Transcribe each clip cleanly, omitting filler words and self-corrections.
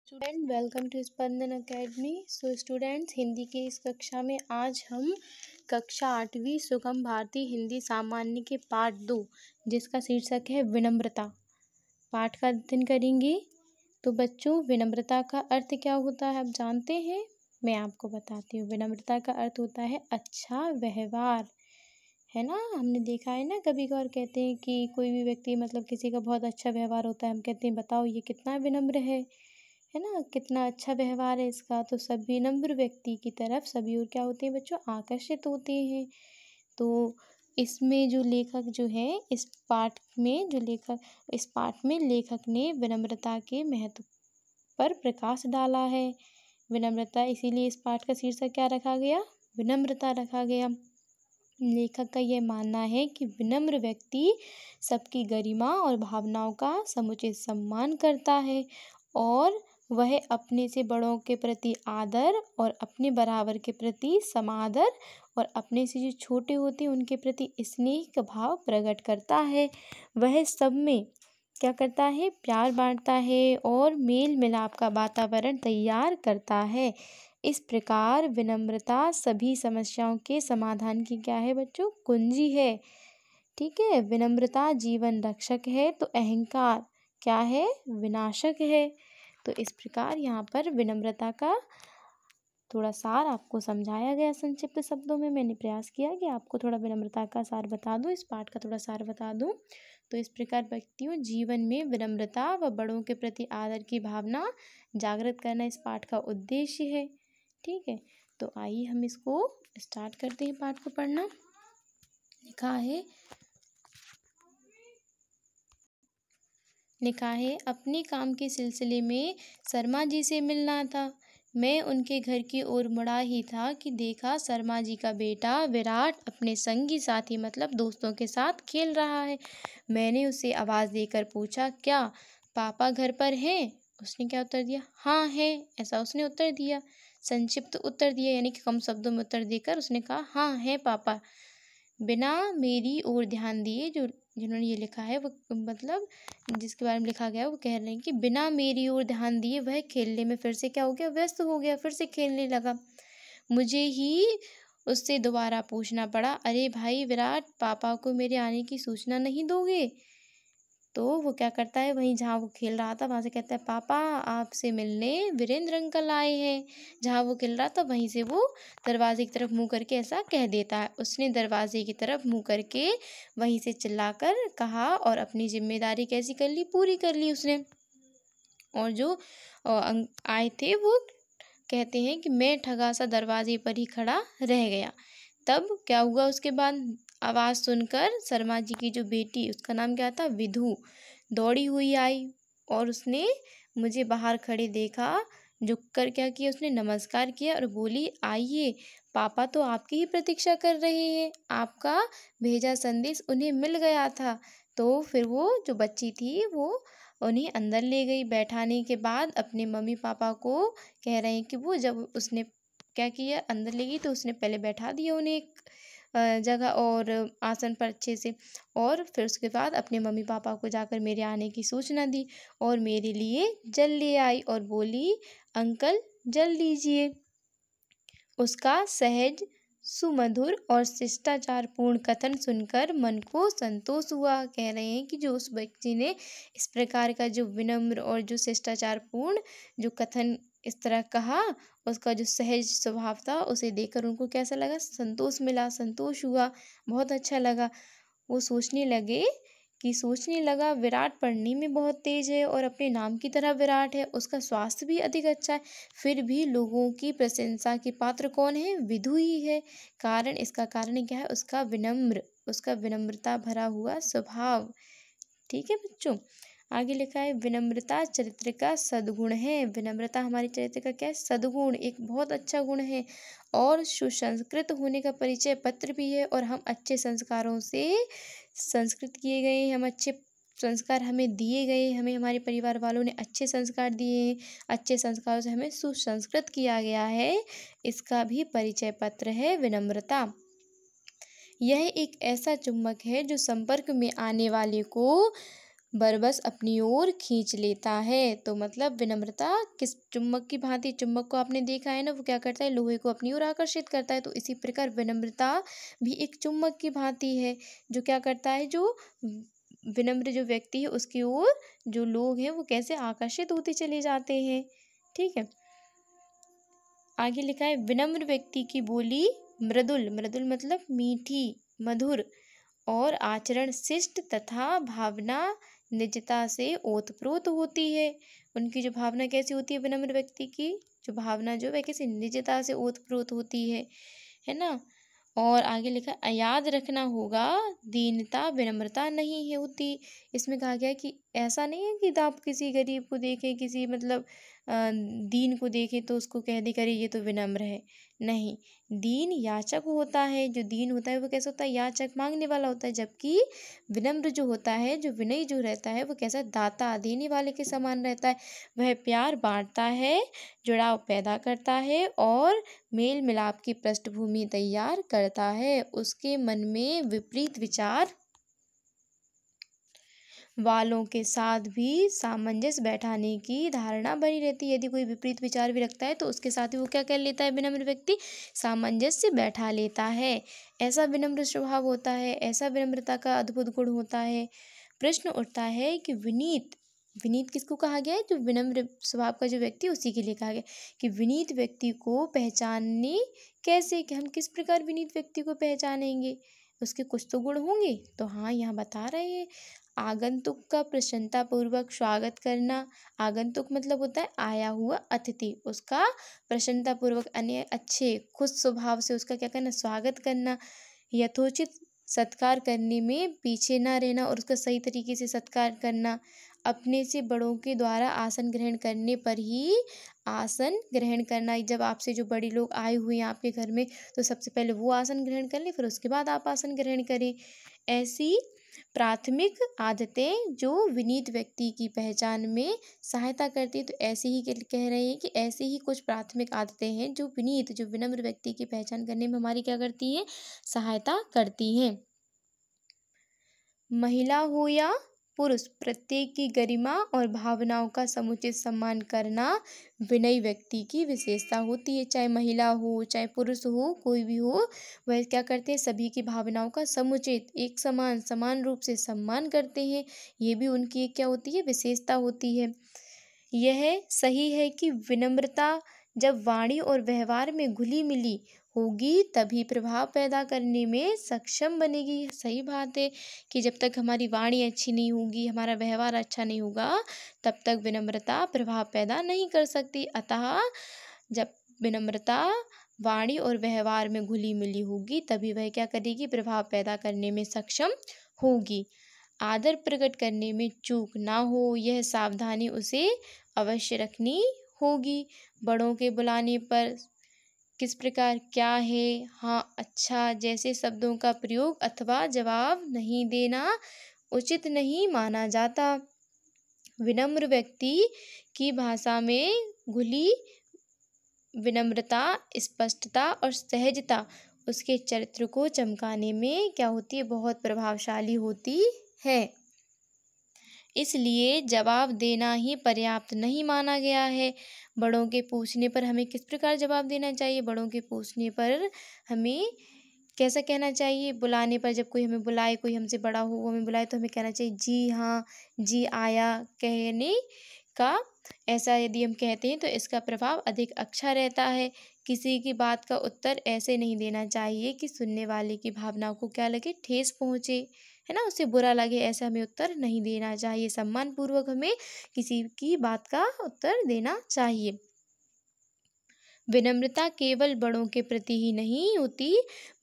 Student welcome to Spandan academy. Students, Hindi की इस कक्षा में आज हम कक्षा 8वीं सुगम भारतीय हिंदी सामान्य के पाठ 2 जिसका शीर्षक है विनम्रता पाठ का अध्ययन करेंगे। तो बच्चों, विनम्रता का अर्थ क्या होता है आप जानते हैं? मैं आपको बताती हूँ। विनम्रता का अर्थ होता है अच्छा व्यवहार, है ना। हमने देखा है ना, कभी कभार कहते हैं कि कोई भी व्यक्ति मतलब किसी का बहुत अच्छा व्यवहार होता है, हम कहते हैं बताओ ये कितना विनम्र है ना, कितना अच्छा व्यवहार है इसका। तो सब विनम्र व्यक्ति की तरफ सभी और क्या होते हैं बच्चों, आकर्षित होते हैं। तो इसमें जो लेखक जो है इस पाठ में लेखक ने विनम्रता के महत्व पर प्रकाश डाला है। विनम्रता, इसीलिए इस पाठ का शीर्षक क्या रखा गया, विनम्रता रखा गया। लेखक का यह मानना है कि विनम्र व्यक्ति सबकी गरिमा और भावनाओं का समुचित सम्मान करता है और वह अपने से बड़ों के प्रति आदर और अपने बराबर के प्रति समादर और अपने से जो छोटे होते हैं उनके प्रति स्नेह का भाव प्रकट करता है। वह सब में क्या करता है, प्यार बांटता है और मेल मिलाप का वातावरण तैयार करता है। इस प्रकार विनम्रता सभी समस्याओं के समाधान की क्या है बच्चों, कुंजी है। ठीक है, विनम्रता जीवन रक्षक है तो अहंकार क्या है, विनाशक है। तो इस प्रकार यहाँ पर विनम्रता का थोड़ा सार आपको समझाया गया। संक्षिप्त शब्दों में मैंने प्रयास किया कि आपको थोड़ा विनम्रता का सार बता दूं, इस पाठ का थोड़ा सार बता दूं। तो इस प्रकार व्यक्तियों जीवन में विनम्रता व बड़ों के प्रति आदर की भावना जागृत करना इस पाठ का उद्देश्य है। ठीक है, तो आइए हम इसको स्टार्ट करते हैं पाठ को पढ़ना। लिखा है अपने काम के सिलसिले में शर्मा जी से मिलना था। मैं उनके घर की ओर मुड़ा ही था कि देखा शर्मा जी का बेटा विराट अपने संगी साथी मतलब दोस्तों के साथ खेल रहा है। मैंने उसे आवाज़ देकर पूछा, क्या पापा घर पर हैं? उसने क्या उत्तर दिया, हाँ है, ऐसा उसने उत्तर दिया। संक्षिप्त उत्तर दिया, यानी कि कम शब्दों में उत्तर देकर उसने कहा हाँ है पापा। बिना मेरी ओर ध्यान दिए, जिन्होंने ये लिखा है वो मतलब जिसके बारे में लिखा गया वो कह रहे हैं कि बिना मेरी ओर ध्यान दिए वह खेलने में फिर से क्या हो गया, व्यस्त हो गया, फिर से खेलने लगा। मुझे ही उससे दोबारा पूछना पड़ा, अरे भाई विराट, पापा को मेरे आने की सूचना नहीं दोगे? तो वो क्या करता है, वहीं जहाँ वो खेल रहा था वहाँ से कहता है, पापा आपसे मिलने वीरेंद्र अंकल आए हैं। जहाँ वो खेल रहा था वहीं से वो दरवाजे की तरफ मुँह करके ऐसा कह देता है। उसने दरवाजे की तरफ मुँह करके वहीं से चिल्लाकर कहा और अपनी जिम्मेदारी कैसी कर ली, पूरी कर ली उसने। और जो आए थे वो कहते हैं कि मैं ठगा सा दरवाजे पर ही खड़ा रह गया। तब क्या हुआ, उसके बाद आवाज़ सुनकर शर्मा जी की जो बेटी, उसका नाम क्या था, विधु, दौड़ी हुई आई और उसने मुझे बाहर खड़े देखा। झुककर क्या किया, उसने नमस्कार किया और बोली, आइए, पापा तो आपकी ही प्रतीक्षा कर रहे हैं, आपका भेजा संदेश उन्हें मिल गया था। तो फिर वो जो बच्ची थी वो उन्हें अंदर ले गई। बैठाने के बाद अपने मम्मी पापा को कह रहे हैं कि वो जब उसने क्या किया, अंदर ले गई तो उसने पहले बैठा दिया उन्हें एक जगह और आसन पर अच्छे से, और फिर उसके बाद अपने मम्मी पापा को जाकर मेरे आने की सूचना दी और मेरे लिए जल ले आई और बोली, अंकल जल लीजिए। उसका सहज, सुमधुर और शिष्टाचारपूर्ण कथन सुनकर मन को संतोष हुआ। कह रहे हैं कि जो उस बच्ची ने इस प्रकार का जो विनम्र और जो शिष्टाचारपूर्ण जो कथन इस तरह कहा, उसका जो सहज स्वभाव था, उसे देखकर उनको कैसा लगा, संतोष मिला, संतोष हुआ, बहुत अच्छा लगा। वो सोचने लगा विराट पढ़ने में बहुत तेज है और अपने नाम की तरह विराट है, उसका स्वास्थ्य भी अधिक अच्छा है, फिर भी लोगों की प्रशंसा के पात्र कौन है, विधु ही है। इसका कारण क्या है, उसका विनम्रता भरा हुआ स्वभाव। ठीक है बच्चों, आगे लिखा है विनम्रता चरित्र का सद्गुण है। विनम्रता हमारे चरित्र का क्या है, सद्गुण, एक बहुत अच्छा गुण है और सुसंस्कृत होने का परिचय पत्र भी है। और हम अच्छे संस्कारों से संस्कृत किए गए हैं, हम अच्छे संस्कार हमें दिए गए, हमें हमारे परिवार वालों ने अच्छे संस्कार दिए हैं, अच्छे संस्कारों से हमें सुसंस्कृत किया गया है, इसका भी परिचय पत्र है विनम्रता। यह एक ऐसा चुम्बक है जो संपर्क में आने वाले को बरबस अपनी ओर खींच लेता है। तो मतलब विनम्रता किस चुम्बक की भांति, चुम्बक को आपने देखा है ना, वो क्या करता है, लोहे को अपनी ओर आकर्षित करता है। तो इसी प्रकार विनम्रता भी एक चुम्बक की भांति है, जो क्या करता है, जो विनम्र जो व्यक्ति है उसकी ओर जो लोग हैं वो कैसे आकर्षित होते चले जाते हैं। ठीक है, आगे लिखा है विनम्र व्यक्ति की बोली मृदुल, मृदुल मतलब मीठी, मधुर और आचरण शिष्ट तथा भावना निजता से ओतप्रोत होती है। उनकी जो भावना कैसी होती है, विनम्र व्यक्ति की जो भावना जो वह कैसी निजता से ओतप्रोत होती है ना। और आगे लिखा याद रखना होगा दीनता विनम्रता नहीं है होती। इसमें कहा गया है कि ऐसा नहीं है कि आप किसी गरीब को देखें, किसी मतलब दीन को देखें तो उसको कह दे करे ये तो विनम्र है, नहीं। दीन याचक होता है, जो दीन होता है वो कैसा होता है, याचक मांगने वाला होता है। जबकि विनम्र जो होता है, जो विनयी जो रहता है वो कैसा, दाता देने वाले के समान रहता है। वह प्यार बांटता है, जुड़ाव पैदा करता है और मेल मिलाप की पृष्ठभूमि तैयार करता है। उसके मन में विपरीत विचार वालों के साथ भी सामंजस्य बैठाने की धारणा बनी रहती है। यदि कोई विपरीत विचार भी रखता है तो उसके साथ ही वो क्या कर लेता है, विनम्र व्यक्ति सामंजस्य बैठा लेता है। ऐसा विनम्र स्वभाव होता है, ऐसा विनम्रता का अद्भुत गुण होता है। प्रश्न उठता है कि विनीत, विनीत किसको कहा गया है, जो विनम्र स्वभाव का जो व्यक्ति उसी के लिए कहा गया कि विनीत व्यक्ति को पहचानने कैसे, कि हम किस प्रकार विनीत व्यक्ति को पहचानेंगे, उसके कुछ तो गुण होंगे। तो हाँ, यहाँ बता रहे हैं आगंतुक का प्रसन्नतापूर्वक स्वागत करना। आगंतुक मतलब होता है आया हुआ अतिथि, उसका प्रसन्नतापूर्वक अन्य अच्छे खुश स्वभाव से उसका क्या करना, स्वागत करना। यथोचित सत्कार करने में पीछे ना रहना और उसका सही तरीके से सत्कार करना। अपने से बड़ों के द्वारा आसन ग्रहण करने पर ही आसन ग्रहण करना। जब आपसे जो बड़े लोग आए हुए हैं आपके घर में तो सबसे पहले वो आसन ग्रहण कर लें, फिर उसके बाद आप आसन ग्रहण करें। ऐसी प्राथमिक आदतें जो विनीत व्यक्ति की पहचान में सहायता करती है। तो ऐसे ही कह रहे हैं कि ऐसे ही कुछ प्राथमिक आदतें हैं जो विनीत, जो विनम्र व्यक्ति की पहचान करने में हमारी क्या करती हैं, सहायता करती हैं। महिला हो या पुरुष, प्रत्येक की गरिमा और भावनाओं का समुचित सम्मान करना विनयी व्यक्ति की विशेषता होती है। चाहे महिला हो चाहे पुरुष हो, कोई भी हो, वह क्या करते हैं, सभी की भावनाओं का समुचित एक समान समान रूप से सम्मान करते हैं। ये भी उनकी एक क्या होती है, विशेषता होती है। यह सही है कि विनम्रता जब वाणी और व्यवहार में घुली मिली होगी तभी प्रभाव पैदा करने में सक्षम बनेगी। सही बात है कि जब तक हमारी वाणी अच्छी नहीं होगी, हमारा व्यवहार अच्छा नहीं होगा, तब तक विनम्रता प्रभाव पैदा नहीं कर सकती। अतः जब विनम्रता वाणी और व्यवहार में घुली मिली होगी तभी वह क्या करेगी, प्रभाव पैदा करने में सक्षम होगी। आदर प्रकट करने में चूक ना हो, यह सावधानी उसे अवश्य रखनी होगी। बड़ों के बुलाने पर किस प्रकार, क्या है, हाँ, अच्छा जैसे शब्दों का प्रयोग अथवा जवाब नहीं देना उचित नहीं माना जाता। विनम्र व्यक्ति की भाषा में घुली विनम्रता, स्पष्टता और सहजता उसके चरित्र को चमकाने में क्या होती है, बहुत प्रभावशाली होती है। इसलिए जवाब देना ही पर्याप्त नहीं माना गया है। बड़ों के पूछने पर हमें किस प्रकार जवाब देना चाहिए, बड़ों के पूछने पर हमें कैसा कहना चाहिए, बुलाने पर जब कोई हमें बुलाए, कोई हमसे बड़ा हो वो हमें बुलाए तो हमें कहना चाहिए जी हाँ, जी आया कहने का। ऐसा यदि हम कहते हैं तो इसका प्रभाव अधिक अच्छा रहता है। किसी की बात का उत्तर ऐसे नहीं देना चाहिए कि सुनने वाले की भावनाओं को क्या लगे, ठेस पहुँचे, है ना, उसे बुरा लगे। ऐसा हमें उत्तर नहीं देना चाहिए। सम्मान पूर्वक हमें किसी की बात का उत्तर देना चाहिए। विनम्रता केवल बड़ों के प्रति ही नहीं होती,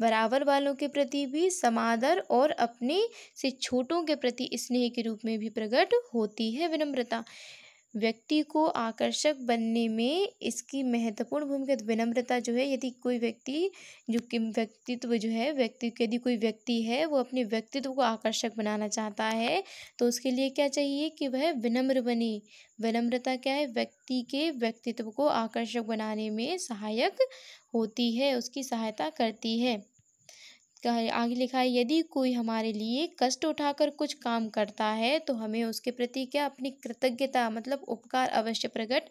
बराबर वालों के प्रति भी समादर और अपने से छोटों के प्रति स्नेह के रूप में भी प्रकट होती है। विनम्रता व्यक्ति को आकर्षक बनने में इसकी महत्वपूर्ण भूमिका। विनम्रता जो है, यदि कोई व्यक्ति जो कि व्यक्तित्व जो है, व्यक्ति यदि कोई व्यक्ति है वो अपने व्यक्तित्व को आकर्षक बनाना चाहता है तो उसके लिए क्या चाहिए कि वह विनम्र बने। विनम्रता क्या है, व्यक्ति के व्यक्तित्व को आकर्षक बनाने में सहायक होती है, उसकी सहायता करती है। आगे लिखा है, यदि कोई हमारे लिए कष्ट उठाकर कुछ काम करता है तो हमें उसके प्रति क्या अपनी कृतज्ञता मतलब उपकार अवश्य प्रकट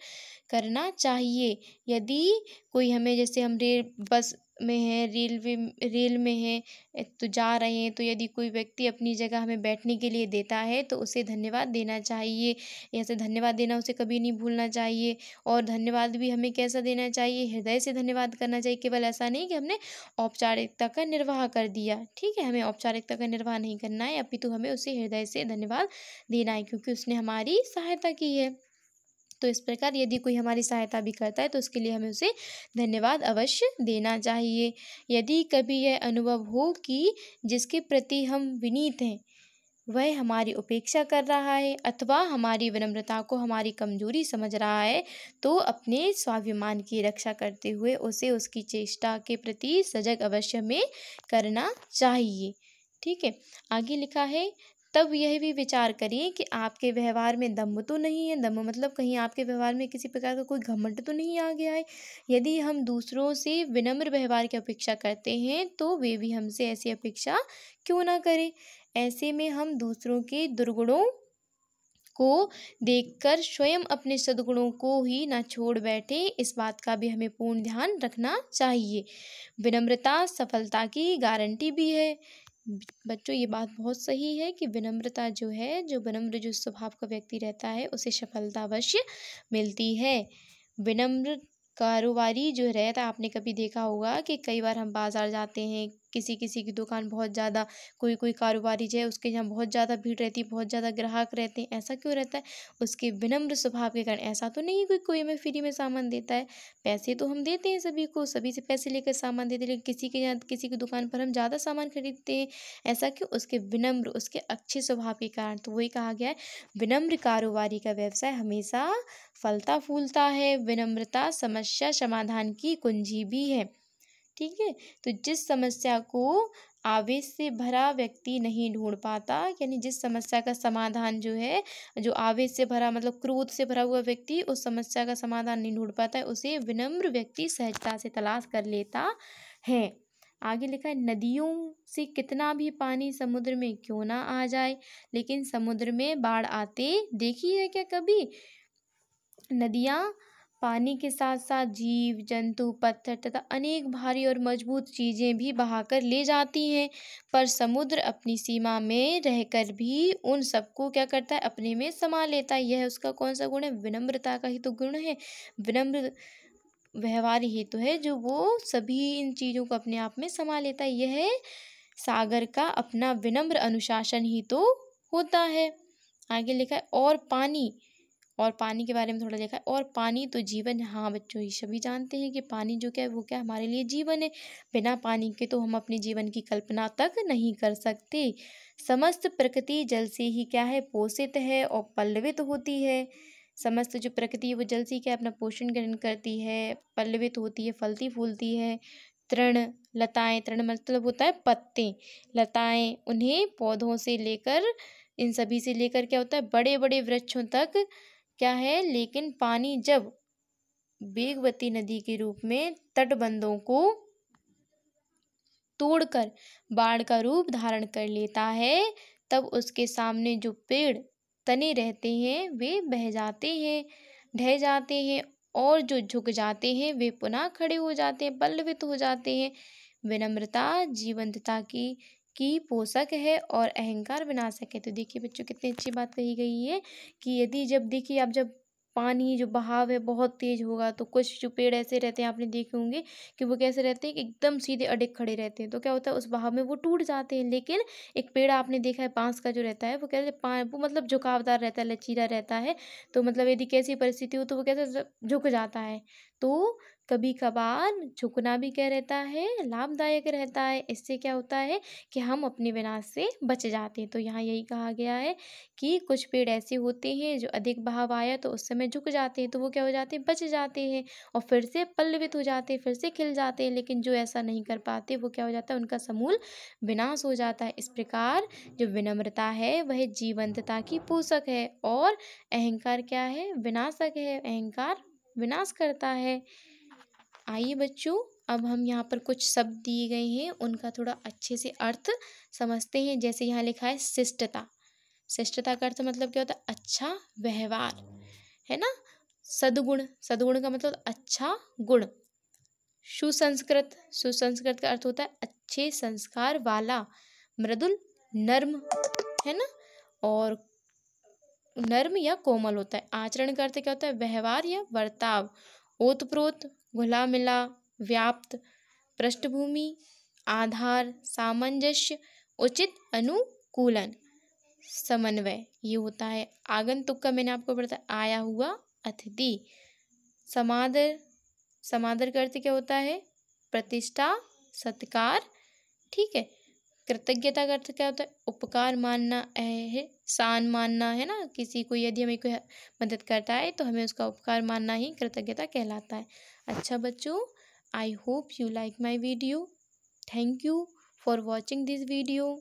करना चाहिए। यदि कोई हमें, जैसे हम बस में है, रेल में है, तो जा रहे हैं, तो यदि कोई व्यक्ति अपनी जगह हमें बैठने के लिए देता है तो उसे धन्यवाद देना चाहिए। ऐसे धन्यवाद देना उसे कभी नहीं भूलना चाहिए। और धन्यवाद भी हमें कैसा देना चाहिए, हृदय से धन्यवाद करना चाहिए। केवल ऐसा नहीं कि हमने औपचारिकता का निर्वाह कर दिया, ठीक है, हमें औपचारिकता का निर्वाह नहीं करना है, अपितु हमें उसे हृदय से धन्यवाद देना है, क्योंकि उसने हमारी सहायता की है। तो इस प्रकार यदि कोई हमारी सहायता भी करता है तो उसके लिए हमें उसे धन्यवाद अवश्य देना चाहिए। यदि कभी यह अनुभव हो कि जिसके प्रति हम विनीत हैं वह हमारी उपेक्षा कर रहा है अथवा हमारी विनम्रता को हमारी कमजोरी समझ रहा है, तो अपने स्वाभिमान की रक्षा करते हुए उसे उसकी चेष्टा के प्रति सजग अवश्य में करना चाहिए। ठीक है, आगे लिखा है, तब यह भी विचार करिए कि आपके व्यवहार में दम्भ तो नहीं है। दम्भ मतलब कहीं आपके व्यवहार में किसी प्रकार का कोई घमंड तो नहीं आ गया है। यदि हम दूसरों से विनम्र व्यवहार की अपेक्षा करते हैं तो वे भी हमसे ऐसी अपेक्षा क्यों ना करें। ऐसे में हम दूसरों के दुर्गुणों को देखकर स्वयं अपने सद्गुणों को ही ना छोड़ बैठे, इस बात का भी हमें पूर्ण ध्यान रखना चाहिए। विनम्रता सफलता की गारंटी भी है। बच्चों, ये बात बहुत सही है कि विनम्रता जो है, जो विनम्र जो स्वभाव का व्यक्ति रहता है उसे सफलता अवश्य मिलती है। विनम्र कारोबारी जो रहता है, आपने कभी देखा होगा कि कई बार हम बाजार जाते हैं, किसी किसी की दुकान बहुत ज़्यादा, कोई कोई कारोबारी जो है उसके यहाँ बहुत ज़्यादा भीड़ रहती है, बहुत ज़्यादा ग्राहक रहते हैं। ऐसा क्यों रहता है? उसके विनम्र स्वभाव के कारण। ऐसा तो नहीं कोई कोई हमें फ्री में सामान देता है, पैसे तो हम देते हैं सभी को, सभी से पैसे लेकर सामान देते हैं, लेकिन किसी के यहाँ किसी की दुकान पर हम ज़्यादा सामान खरीदते हैं। ऐसा क्यों? उसके विनम्र, उसके अच्छे स्वभाव के कारण। तो वही कहा गया है, विनम्र कारोबारी का व्यवसाय हमेशा फलता फूलता है। विनम्रता समस्या समाधान की कुंजी भी है। ठीक है, तो जिस समस्या को आवेश से भरा व्यक्ति नहीं ढूंढ पाता, यानी जिस समस्या का समाधान जो है, जो आवेश से भरा मतलब क्रोध से भरा हुआ व्यक्ति उस समस्या का समाधान नहीं ढूंढ पाता है, उसे विनम्र व्यक्ति सहजता से तलाश कर लेता है। आगे लिखा है, नदियों से कितना भी पानी समुद्र में क्यों ना आ जाए, लेकिन समुद्र में बाढ़ आते देखी है क्या कभी? नदियाँ पानी के साथ साथ जीव जंतु, पत्थर तथा अनेक भारी और मजबूत चीजें भी बहाकर ले जाती हैं, पर समुद्र अपनी सीमा में रहकर भी उन सबको क्या करता है, अपने में समा लेता है। यह उसका कौन सा गुण है? विनम्रता का ही तो गुण है। विनम्र व्यवहार ही तो है जो वो सभी इन चीजों को अपने आप में समा लेता है। यह सागर का अपना विनम्र अनुशासन ही तो होता है। आगे लिखा है, और पानी के बारे में थोड़ा लिखा है, और पानी तो जीवन है। हाँ बच्चों, ये सभी जानते हैं कि पानी जो क्या है वो क्या हमारे लिए जीवन है। बिना पानी के तो हम अपने जीवन की कल्पना तक नहीं कर सकते। समस्त प्रकृति जल से ही क्या है, पोषित है और पल्लवित होती है। समस्त जो प्रकृति है वो जल से क्या अपना पोषण ग्रहण करती है, पल्लवित होती है, फलती फूलती है। तृण लताएं, तृण मतलब होता है पत्ते, लताएं उन्हें पौधों से लेकर, इन सभी से लेकर क्या होता है, बड़े बड़े वृक्षों तक क्या है। लेकिन पानी जब वेगवती नदी के रूप में तटबंधों को तोड़कर बाढ़ का रूप धारण कर लेता है, तब उसके सामने जो पेड़ तने रहते हैं वे बह जाते हैं, ढह जाते हैं, और जो झुक जाते हैं वे पुनः खड़े हो जाते हैं, पल्लवित हो जाते हैं। विनम्रता जीवंतता की पोषक है और अहंकार विनाशक है। तो देखिए बच्चों, कितनी अच्छी बात कही गई है कि यदि जब देखिए आप जब पानी जो बहाव है बहुत तेज होगा तो कुछ जो पेड़ ऐसे रहते हैं, आपने देखे होंगे कि वो कैसे रहते हैं कि एकदम सीधे अडिग खड़े रहते हैं, तो क्या होता है उस बहाव में वो टूट जाते हैं। लेकिन एक पेड़ आपने देखा है बांस का जो रहता है वो कैसे वो मतलब झुकावदार रहता है, लचीला रहता है। तो मतलब यदि कैसी परिस्थिति हो तो वो कैसे झुक जाता है। तो कभी कभार झुकना भी क्या रहता है, लाभदायक रहता है। इससे क्या होता है कि हम अपने विनाश से बच जाते हैं। तो यहाँ यही कहा गया है कि कुछ पेड़ ऐसे होते हैं जो अधिक बहाव आया तो उस समय झुक जाते हैं, तो वो क्या हो जाते हैं, बच जाते हैं और फिर से पल्लवित हो जाते हैं, फिर से खिल जाते हैं। लेकिन जो ऐसा नहीं कर पाते वो क्या हो जाता है, उनका समूल विनाश हो जाता है। इस प्रकार जो विनम्रता है वह जीवंतता की पोषक है, और अहंकार क्या है, विनाशक है। अहंकार विनाश करता है। आइए बच्चों, अब हम यहाँ पर कुछ शब्द दिए गए हैं, उनका थोड़ा अच्छे से अर्थ समझते हैं। जैसे यहाँ लिखा है शिष्टता। शिष्टता का अर्थ मतलब क्या होता है? अच्छा व्यवहार, है ना। सद्गुण, सद्गुण का मतलब अच्छा गुण। सुसंस्कृत, सुसंस्कृत का अर्थ होता है अच्छे संस्कार वाला। मृदुल, नर्म, है ना। और नर्म या कोमल होता है। आचरण का अर्थ क्या होता है? व्यवहार या बर्ताव। ओतप्रोत, घुला मिला, व्याप्त, पृष्ठभूमि, आधार, सामंजस्य, उचित, अनुकूलन, समन्वय, ये होता है। आगंतुक का मैंने आपको बताया, आया हुआ अतिथि। समादर, समादर का अर्थ क्या होता है? प्रतिष्ठा, सत्कार, ठीक है। कृतज्ञता का अर्थ क्या होता है? उपकार मानना, एहसान मानना, है ना। किसी को यदि हमें कोई मदद करता है तो हमें उसका उपकार मानना ही कृतज्ञता कहलाता है। अच्छा बच्चों, I hope you like my video. Thank you for watching this video.